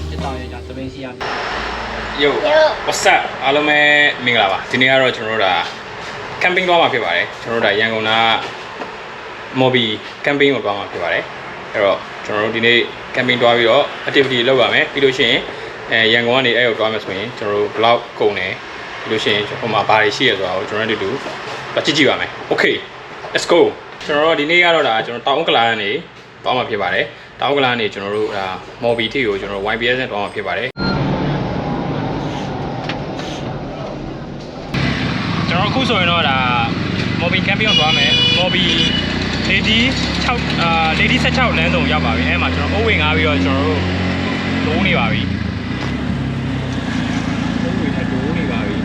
စစ်တောင်းရကြသပင်းရှိရ Yo what's up အားလုံးပဲမင်္ဂလာပါဒီနေ့ကတော့ကျွန်တော်တို့ဒါ camping သွားမှာဖြစ်ပါတယ်ကျွန်တော်တို့ဒါရန်ကုန်က Mobi camping ကိုသွားမှာဖြစ်ပါတယ်အဲ့တော့ကျွန်တော်တို့ဒီနေ့ camping သွားပြီးတော့ activity လုပ်ပါမယ်ပြီးလို့ရှိရင်ရန်ကုန်ကနေအဲ့ကိုသွားမယ်ဆိုရင်ကျွန်တော်တို့ vlog ကုန်တယ်ပြီးလို့ရှိရင်ဟိုမှာဘာတွေရှိရဆိုတာကိုကျွန်တော်တို့ကြည့်ကြည့်ပါမယ် Okay let's go ကျွန်တော်တို့ဒီနေ့ကတော့ဒါကျွန်တော်တောင်ဥက္ကလာကနေသွားမှာဖြစ်ပါတယ်တောင်ဥက္ကလာကနေကျွန်တော်တို့ဒါ Mobi ထိကိုကျွန်တော် YBS နဲ့သွားမှာဖြစ်ပါတယ်ကျွန်တော်အခုဆိုရင်တော့ဒါ Mobi camping ကိုသွားမယ် Mobi Lady 6 Lady 16လမ်းဆောင်ရောက်ပါပြီအဲ့မှာကျွန်တော်အုပ်ဝင်ငါပြီးတော့ကျွန်တော်တို့လိုးနေပါပြီအုပ်ဝင်နဲ့လိုးနေပါပြီ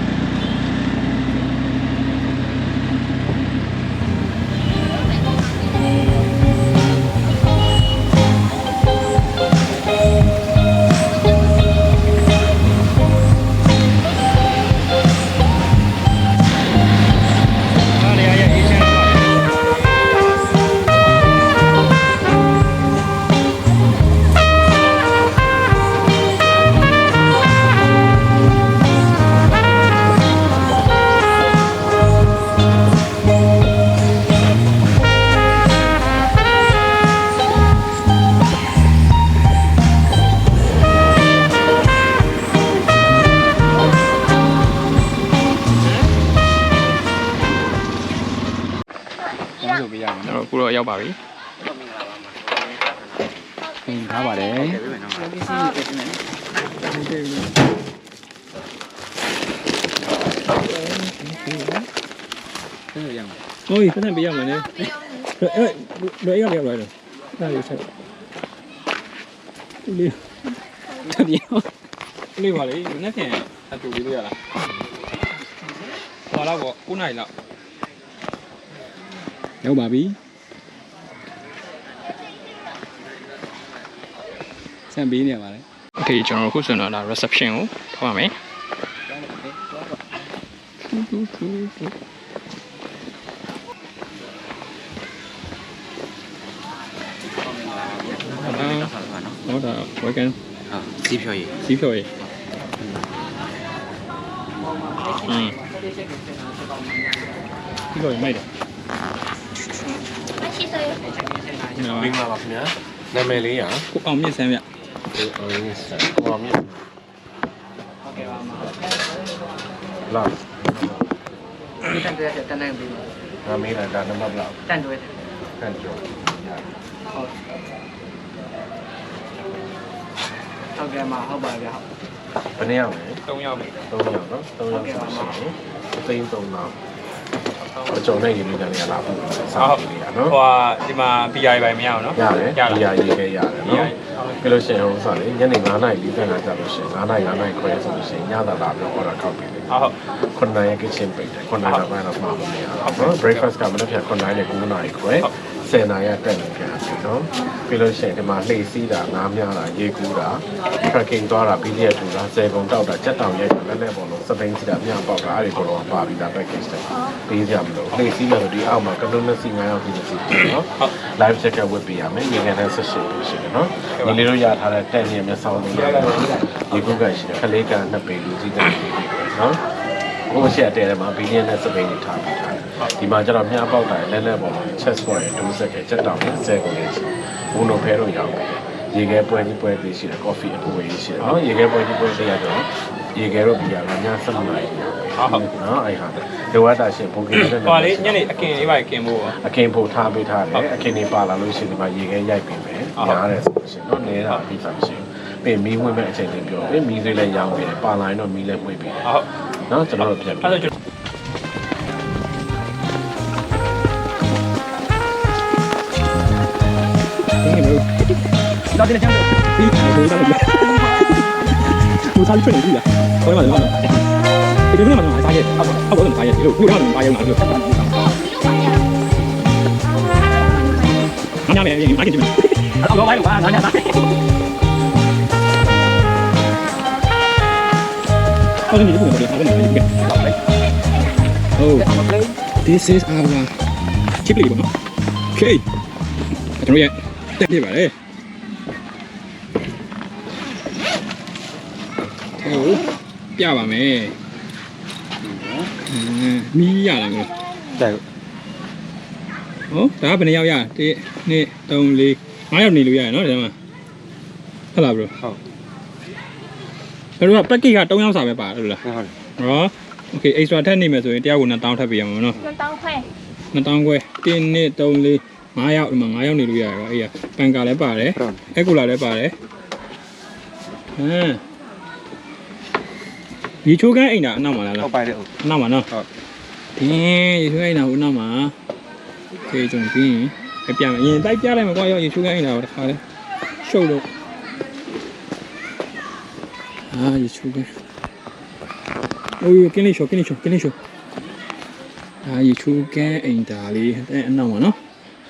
အခုတော့ရောက်ပါပြီထားပါတယ်โอ้ยခဏပြရမယ်နော်လွယ်ရောက်တော့အဲ့ဒါချက်လေးတတိယလေးပါလေနည်းနည်းဖြင့်အတူလေးလို့ရလားဟောတော့9နိုင်လောက်ရောက်ပါပြီဆန်ပေးနေရပါလေโอเคကျွန်တော်အခုဆိုတော့ဒါ reception ကိုထောက်ပါမယ်ဟုတ်တာဝယ်ကန်စီးဖြော်ရည်ဒီလိုမိုက်တယ်မင်္ဂလာပါခင်ဗျာနာမည်လေးရကိုအောင်မြင့်ဆန်းဗျကိုအောင်မြင့်ဆန်းကိုအောင်မြင့်ဟုတ်ကဲ့ပါမလာဒီတန်တဲ့တန်နိုင်ပြီနာမည်လာဒါနံပါတ်ဘလောက်တန်တွဲကျော်ဟုတ်ကဲ့မှာဟုတ်ပါဗျာဘယ်နှစ်ယောက်လဲ3ယောက်နော်3ယောက်ဆိုရင်အသိန်း3လောက်အကျော်နဲ့ရေလေးကနေလာဖို့စားနေရနော်ဟိုဒီမှာ PR ပိုင်းမရအောင်နော်ရတယ် PR ရေးခဲ့ရတယ်နော်ပြီးလို့ရှိရင်ဟိုစားလေညနေ9:45ကြာလို့ရှိရင်9:00ခွဲဆိုလို့ရှိရင်ညသာလာပြီး order ကောက်ပြီးလေဟုတ်9နာရီ kitchen ပိတ်တယ်9နာရီပိုင်းတော့မှာမနေရအောင်နော် breakfast ကမနေ့က9နာရီနဲ့9နာရီခွဲ10နာရီတက်နေပြန်ပြီနော်ပြီးလို့ရှိရင်ဒီမှာလှေစီးတာငါးများတာရေကူးတာ trekking သွားတာ BTS ထူတာ10ကုန်တောက်တာချက်တောင်ရိုက်တာလည်းပေါ်လို့စပိန်စီးတာအများပေါက်တာအဲ့ဒီကတော့ပါပြီးသား package တွေပေးကြမလို့လှေစီးရတော့ဒီအောက်မှာကလုံးနဲ့စီ9ယောက်စီစီနော် live checker ဝတ်ပေးရမယ်ရေကန်နဲ့ဆက်ရှိပြီရှိတယ်နော်ဒီလေးတို့ရထားတဲ့တက်နေမျက်စောင်းလေးရေကူးကန်ရှိတယ်ခလေးကန်နှစ်ပေလူစီးတဲ့လေးတွေနော်ဘိုးရှက်တဲတယ်မှာဘီလီယံနဲ့စပိန်ကြီးထားပြီးထားတယ်ဒီမှာကျတော့မြားပေါက်တာလဲပေါ်မှာ chest squat ရဲ့ဒိုးဆက်ကချက်တောင်နဲ့10ကုန်လေးရှိဘုံတို့ဖဲတော့ရောက်ပြီရေခဲပွဲကြီးပွဲသေးရှိတယ် coffee အပူဝေးရှိတယ်နော်ရေခဲပွဲကြီးပွဲသေးရတော့ရေခဲတော့ဒီကည7နာရီဟုတ်နော်အဲ့ဟာလိုအပ်တာရှင်ဘုံကင်းနဲ့ဟောလေညနေအကင်လေးပါကင်ဖို့အကင်ဖို့ထားပေးထားတယ်အကင်လေးပါလာလို့ရှိရင်ဒီမှာရေခဲရိုက်ပေးမယ်ညားတယ်ဆိုရှင်နော်နဲတာပြီးပါမရှိဘူးပြင်မီးဝင်မဲ့အချိန်လေးပြောပြင်မီးသေးလည်းရောင်းပေးတယ်ပါလာရင်တော့မီးလည်းဝင်ပေးတယ်ဟုတ်နော်ကျွန်တော်တို့ပြန်ပြီး到这里讲的，你我讲的，我差一寸两句啊，我嘛就嘛，你对面嘛就买啥嘢，我怎么啥嘢？你看你买嘢哪个？俺家没，你买给你们，我买五万，俺家买。告诉你这个我问你一个。Oh, this is our chip leaf နော် Okay ကျွန်တော်ရဲ့တက်ပြပါလေ ပြပါမယ်မီးရလာမျိုးတဲ့ဟုတ်ဒါကဘယ်နှယောက်ရ1 2 3 4 5ယောက်နေလို့ရရနော်ဒီမှာဟုတ်လား bro ဟုတ်ဘယ်လိုက package က3ယောက်စာပဲပါတယ်လို့လားဟုတ်ဟော okay extra ထပ်နေမယ်ဆိုရင်တရားကို1000ထပ်ပေးရမှာနော်1000ခွဲ1000ခွဲ1 2 3 4 5ယောက်ဒီမှာ5ယောက်နေလို့ရရောအေးပန်ကာလည်းပါတယ်အကူလာလည်းပါတယ်ရေချိုးကန်းအိမ်တာအနောက်မှာလားဟုတ်ပါတယ်ဟုတ်အနောက်မှာနော်ဟုတ်ဒီရေချိုးကန်းအိမ်တာဟိုအနောက်မှာခေကြုံပြီးရင်ပြန်အရင်တိုက်ပြလိုက်မှာကွာရောရေချိုးကန်းအိမ်တာတော့တခါလဲရှုပ်လို့ရေချိုးကန်းအိုးကင်းလေးရှော့ရေချိုးကန်းအိမ်တာလေးအနောက်မှာနော်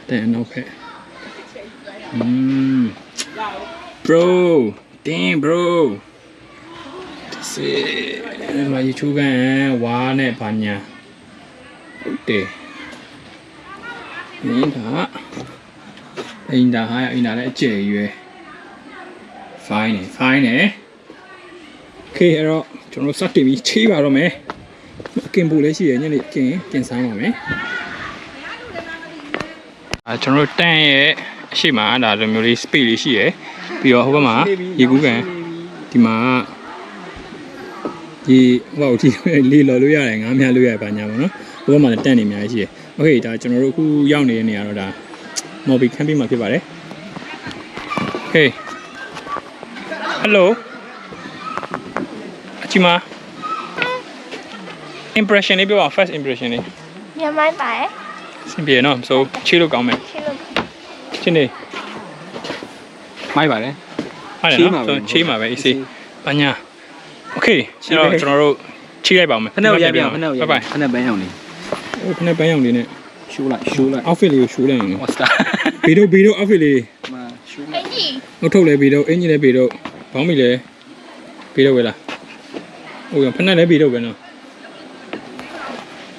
တဲ့အနောက်ဖက်bro damn bro this is my YouTube ကဝါနဲ့ဘာညာဟုတ်တယ်အင်းဒါဟာလည်းအကျယ်ရွယ် fine နေ okay အဲ့တော့ကျွန်တော်စတင်ပြီးချိပါတော့မယ်အကင်ပူလည်းရှိရညနေကင်စားပါမယ်ကျွန်တော်တန်းရဲ့အရှိမဒါလိုမျိုးလေး space လေးရှိရယ်ပြီးတော့ဟိုဘက်မှာရေကူးကန်ဒီမှာဒီဟိုဒီလေးလော်လို့ရတယ်ငါးမြလို့ရတယ်ပါညာပါနော်ဟိုဘက်မှာလည်းတန်းနေအများကြီးရှိရယ်โอเคဒါကျွန်တော်တို့အခုရောက်နေတဲ့နေရာတော့ဒါ Mobi camping မှာဖြစ်ပါတယ်โอเค hello အချီမ impression လေးပြောပါ first impression လေးမြန်မာပါရဲ့စင်ပြေနော်ဆိုချီလို့ကောင်းမယ်ချင်းနေမိုက်ပါတယ်ဟုတ်တယ်နော်ဆိုချီမှာပဲအေးစေးပါညာโอเคကျွန်တော်တို့ချီလိုက်ပါဦးမယ်ဖနဲ့ရိုက်ပြအောင်ဖနဲ့ရိုက်ဖနဲ့ပန်းရောင်လေးဟိုဖနဲ့ပန်းရောင်လေးနဲ့ရှိုးလိုက် outfit လေးကိုရှိုးလိုက်ရင်ဟောစတာဘီတို့ outfit လေးမှာရှိုးလိုက်အင်ကြီးဟုတ်ထုတ်လဲဘီတို့အင်ကြီးလဲဘီတို့ဘောင်းမီလဲဘီတို့ပဲလားဟိုဖနဲ့လဲဘီတို့ပဲနော်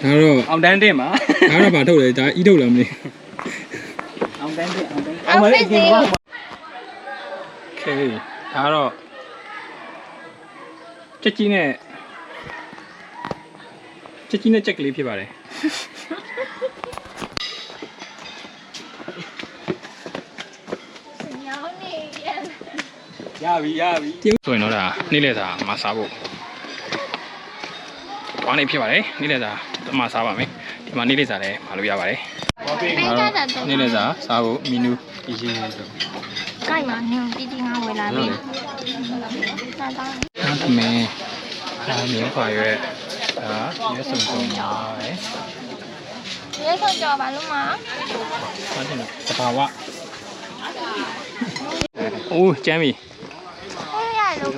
ဒါတော့အောင်တန်းတင်ပါဒါတော့ဗာထုတ်တယ်ဒါဤထုတ်လားမသိအောင်တန်းတင်အောင်မလေးအပြင်ပါโอเคဒါတော့ချက်ကြီးနဲ့ချက်ကလေးဖြစ်ပါတယ်ရပြီဆိုရင်တော့ဒါနေ့လည်စာမစားဖို့ဘာနေဖြစ်ပါတယ်နေ့လည်စာမစားပါမယ်ဒီမှာနေ့လည်စာလည်းမလုပ်ရပါတယ်နေ့လည်စာစားဖို့မီနူဒီချင်းလေးဆိုကိုက်မှာနင်းတီတီငါဝယ်လာပြီစားတော့မင်းမြင်းခွာရွက်ဒါရဲစုံပါပဲရဲစုံကြော်ပါလို့မဟုတ်တယ်တဘာဝအိုးကျမ်းပြီ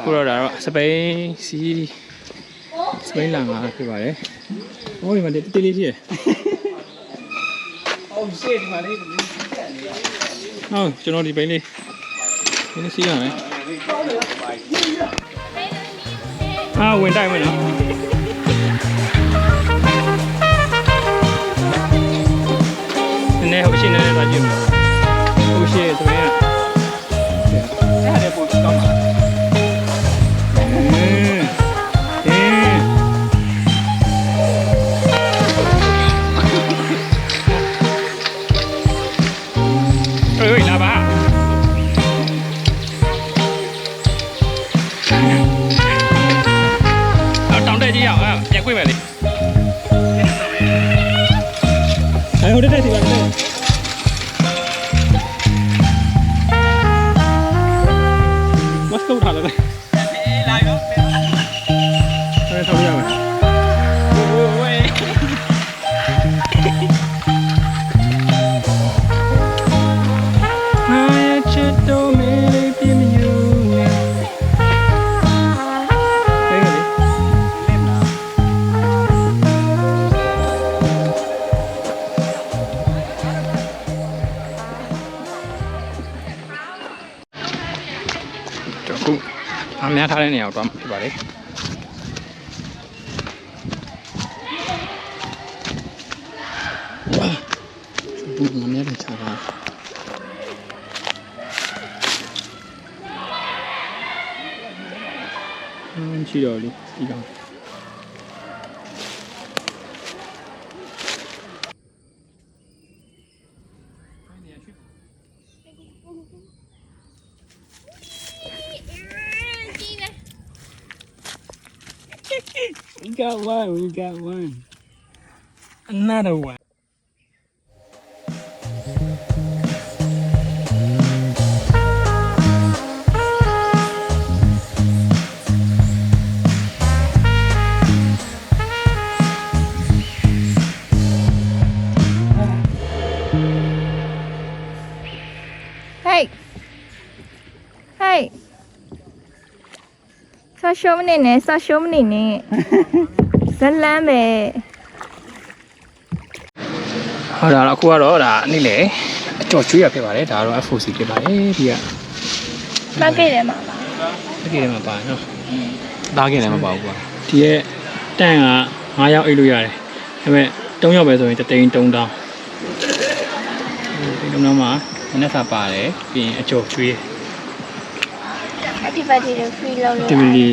ခုတော့ဒါတော့စပိန်လန်ငါဖြစ်ပါတယ်ဟိုဒီမှာတေးလေးရှိရယ်အော်ရှေ့ဒီမှာလေးဟုတ်ကျွန်တော်ဒီပိန်လေးစီးရမယ်ဝင်တိုက်မယ်နော်နည်းဟိုရှင်းနေလာကြည့်ဟိုရှင်းဆိုရင်အဲ့ဒါပို့ကောင်းပါလာပါတောင်းတက်ကြီးအောင်ပြန်ခွင့်မယ်လေဟိုတက်စီပါလေမစတော့ထားတယ်လာရောအဲ့ထောက်ရမယ်အများထားတဲ့နေရာကိုတွားမှာဖြစ်ပါတယ်ဘူးမများတဲ့ခြားတာ ရှိတော့လေဒီကောင် We got one. We got one. another one Hey. Hey. Sao show mình nè, sao show mình nè. Rất lắm bè. ဟောဒါတော့အခုကတော့ဒါနေ့လေအကြော်ကျွေးရဖြစ်ပါတယ်ဒါတော့ FOC ဖြစ်ပါတယ်ဒီက Ba cái này mà. တကယ်မှပါနော် သားခင်လည်းမပါဘူးကွာ ဒီရဲ့တန့်က9ရောက်အိတ်လို့ရတယ်ဒါပေမဲ့3ရောက်ပဲဆိုရင်3သိန်း3000တောင်းမှာနည်းနည်းစာပါတယ်ပြီးရင်အကြော်ကျွေး Activity free လောက်လို့ ဒီမီ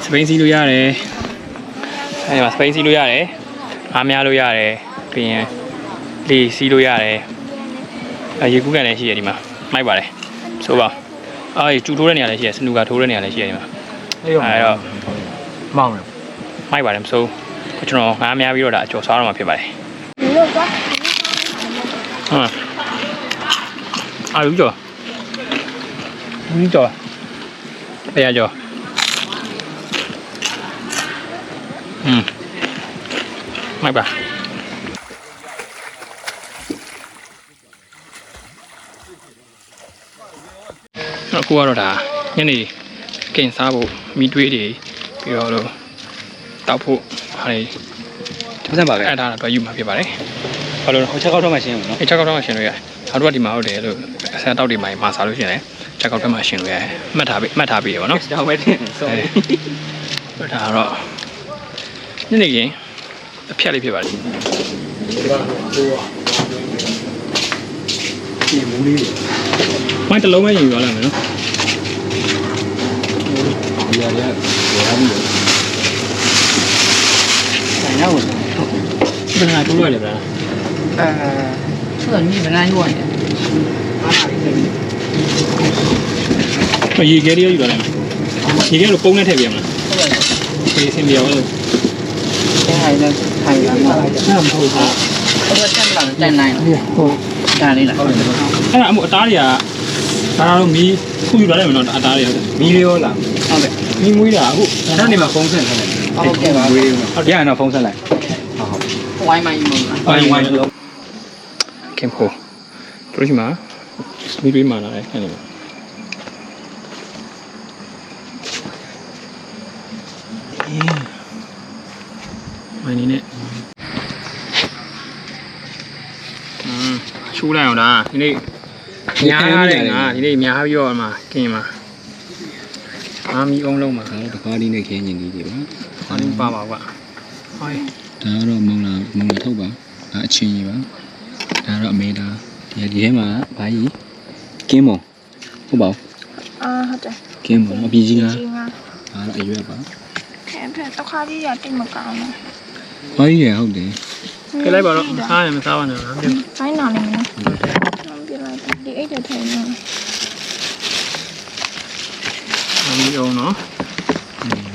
စပိန်စီလို့ရတယ်အဲဒီမှာစပိန်စီလို့ရတယ်အားများလို့ရတယ်ပြီးရင်လေစီလို့ရတယ်ရေကူးကန်လည်းရှိရဒီမှာမိုက်ပါတယ်ဆိုပါအေးကျူထိုးတဲ့နေရာလည်းရှိရစနူကထိုးတဲ့နေရာလည်းရှိရဒီမှာအဲတော့ မောင်းတယ် မိုက်ပါတယ်မစိုးကျွန်တော်ငားများပြီးတော့ဒါအကျော်စားတော့မှာဖြစ်ပါတယ် ဒီလိုကွာ ဟုတ်အာလူကျော်လူကျော်ဘယ်ရကျော်မိုက်ပါအခုကတော့ဒါညနေကင်စားဖို့မီးတွေးတွေပြီးတော့တောက်ဖို့ဟာလေ ပတ်စံပါပဲ အဲ့ဒါတော့ယူမှာဖြစ်ပါတယ်ဘာလို့လဲ ဟိုချက်ကောက်တော့မှရှင်းဘူးနော် အဲ့ချက်ကောက်တော့ရှင်လို့ရတယ်နောက်တော့ဒီမှာဟုတ်တယ်လို့အဆန်တောက်တွေမှာစားလို့ရှိရင်ချက်ကောက်တော့မှရှင်လို့ရတယ်မှတ်ထားပြီပေါ့နော် တော့ပဲတင်ဆို ဒါတော့ညနေခင်းအဖြတ်လေးဖြစ်ပါတယ် ဒီမူလေးတွေ မိုင်းတစ်လုံးပဲယူသွားလိုက်မယ်နော် ဒီရရရပြီးတော့ဆိုင်ရောက် ဘယ်နာထိုးလိုက်လဲဗျာ 这个你本来用的， ရေခဲလေးယူသွားလိုက်မယ်ရေခဲလို့ပုံနဲ့ထည့်ပြရမလားဒီစင်ပြောလို့ 现在在看一下嘛， အဲ့ဒါမဟုတ်ဘူး 这个站不了站哪了？ ဟုတ် 站里了。 အဲ့ဒါအမို့အသားတွေကဒါတော့မီးခုယူသွားလိုက်မယ်နော်အသားတွေ မီးလေးရောလာ 好的， မီးမွေးတာအခု အဲ့ဒီမှာဖုန်းဆက်ထားတယ် OK 吧。 ဝေးဟုတ်ရရင်တော့ဖုန်းဆက်လိုက်ဟုတ်ဟုတ် 外卖一毛了。 ဝိုင်းဝိုင်းလုံး ခင်ဖို့တို့ရှိမှာမီးတွေးမှာလာတယ်အဲ့ဒီမှာမင်းနဲ့ချိုးလိုက်အောင်ဒါဒီနေ့ညားရတယ်ငါဒီနေ့ညားပြီးတော့မှာกินမှာအာမီအောင်လုံးမှာ ဒါတော့တခါလေးနဲ့ခင်းရင်ဒီတွေပါ အာဒီပါပါကွာဟိုင်း ဒါကတော့မုံလာထုတ်ပါဒါအချင်းကြီးပါဒါတော့အမေဒါဒီထဲမှာဘာကြီးကင်းမုံဟုတ်ပါဘူး အာဟုတ်တယ် ကင်းမုံအပြည့်ကြီးလား ကြီးငါ ဒါတော့အရွက်ပါ ခဲဖက်တစ်ခါကြီးရတိတ်မကောင်းဘူး ဘာကြီးရဟုတ်တယ် ကြလိုက်ပါတော့စားရင်မစားပါနဲ့နော် ဖိုင်းနာနေမယ်နော်ပြလိုက်ဒီအိတ်တဲ့ထိုင်နေ အာမီအောင်နော်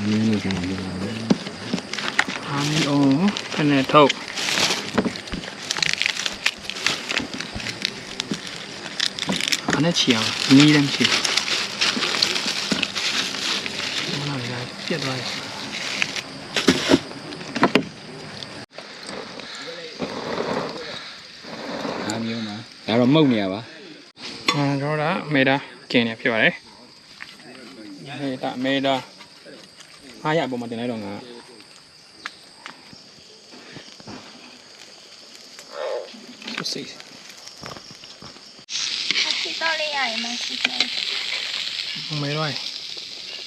နည်းနည်းကျွန်တော်ပြောပါမယ် အာမီအောင်ခနဲ့ထုတ်အဲ့နဲ့ချီအောင်မီးလည်းမရှိဘူးဘာလဲပြတ်သွားတယ် အားမျိုးမှာဒါတော့မုတ်နေရပါ ကျွန်တော်ကအမေဒါကျင်းနေဖြစ်ပါတယ်ဟေးဒါအမေဒါအားရအပေါ်မှာတင်လိုက်တော့ငါစိတ် ဒီတော့လေးရရင်မရှိဘူး အမေတော့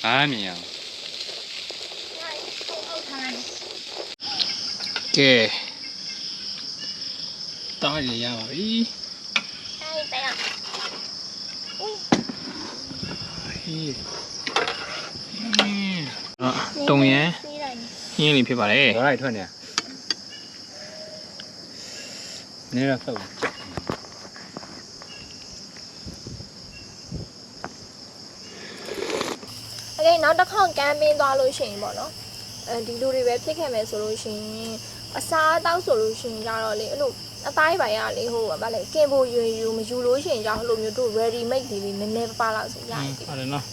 အားမြင်အောင် ကဲတားရရပါပြီ အဲ့ဒါရ ဟေး တုံရန်ဟင်းလေးဖြစ်ပါလေ ဘာလိုက်ထွက်နေနေတော့ဆုပ် โอเคနောက်တစ်ခေါက်ကမ်းပင်းသွားလို့ရှိရင်ပေါ့နော်ဒီလူတွေပဲဖြစ်ခဲ့မယ်ဆိုလို့ရှိရင်အစားအသောက်ဆိုလို့ရှိရင်ကြတော့လေအဲ့လိုအသားပိုင်းရလေဟိုဗာလေကင်ဖို့ယူယူမယူလို့ရှိရင်ကြောင့်ဟိုလိုမျိုးတို့ ready made လေးနည်းနည်းပါးလောက်ဆိုရတယ် ဟုတ်တယ်နော်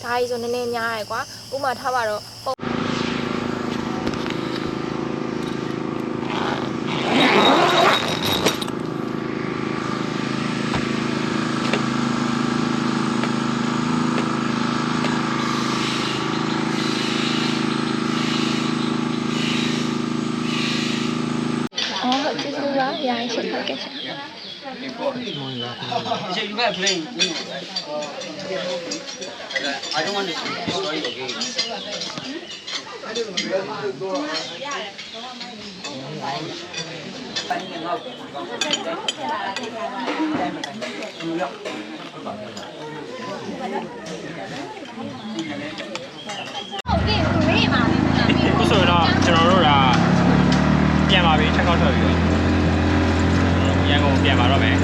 ဒါကြီးဆိုနည်းနည်းများရယ်ကွာဥမာထားပါတော့哦，这是我呀，一起拍个啥？ You have playing. I don't want to destroy the game. ခုဆိုတော့ကျွန်တော်တို့ကပြန်ပါပြီချက်ကောက်ထွက်ပြီရန်ကုန်ပြန်ပါတော့မယ်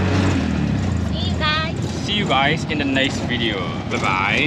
See you guys in the next video. Bye bye.